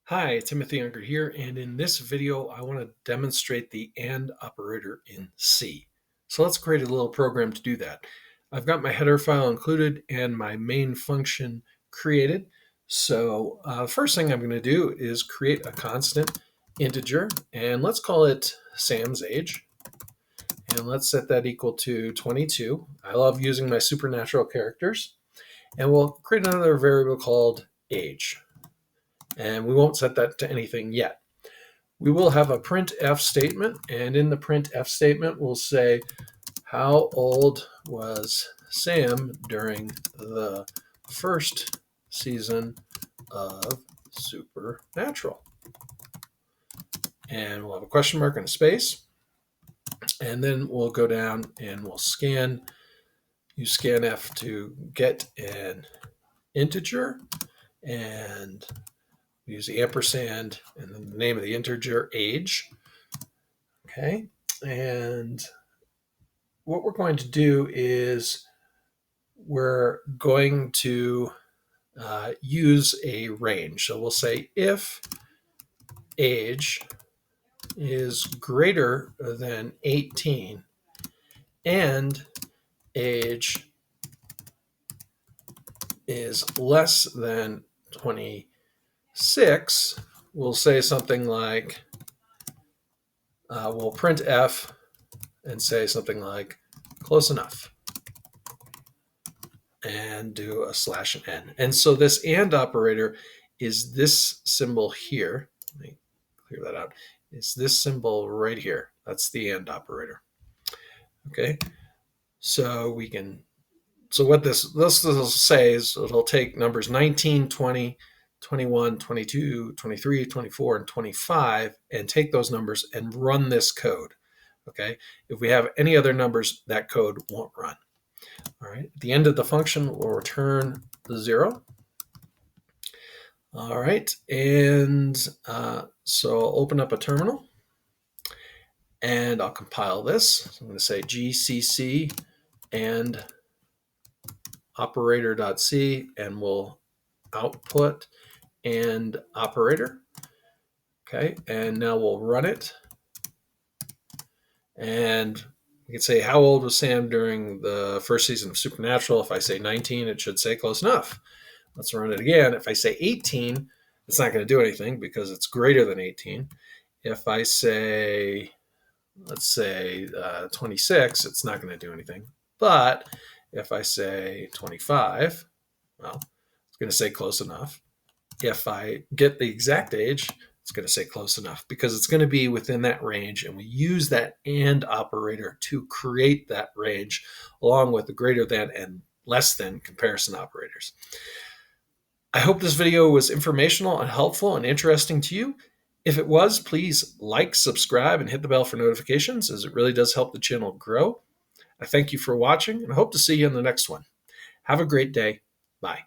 Hi, Timothy Unger here, and in this video I want to demonstrate the AND operator in C. So let's create a little program to do that. I've got my header file included and my main function created. So first thing I'm going to do is create a constant integer, and let's call it Sam's age. And let's set that equal to 22. I love using my supernatural characters. And we'll create another variable called age. And we won't set that to anything yet. We will have a printf statement, and in the printf statement we'll say how old was Sam during the first season of Supernatural. And we'll have a question mark and a space, and then we'll go down and we'll use scanf to get an integer, and use the ampersand and then the name of the integer, age. Okay, and what we're going to do is we're going to use a range. So we'll say if age is greater than 18 and age is less than 26, we'll say something like, we'll print F and say something like close enough, and do a slash and n. And so this and operator is this symbol here. Let me clear that out. It's this symbol right here. That's the and operator. Okay, so we can, so what this will say is it'll take numbers 19, 20, 21, 22, 23, 24, and 25 and take those numbers and run this code. Okay, if we have any other numbers, that code won't run. All right, at the end of the function, we'll return the 0. All right, and so I'll open up a terminal and I'll compile this. So I'm going to say gcc and operator.c, and we'll output and operator. Okay, and now we'll run it. And we can say, how old was Sam during the first season of Supernatural? If I say 19, it should say close enough. Let's run it again. If I say 18, it's not going to do anything because it's greater than 18. If I say, let's say 26, it's not going to do anything. But if I say 25, well, it's going to say close enough. If I get the exact age, it's going to say close enough because it's going to be within that range, and we use that and operator to create that range along with the greater than and less than comparison operators. I hope this video was informational and helpful and interesting to you. If it was, please like, subscribe, and hit the bell for notifications, as it really does help the channel grow. I thank you for watching, and I hope to see you in the next one. Have a great day. Bye.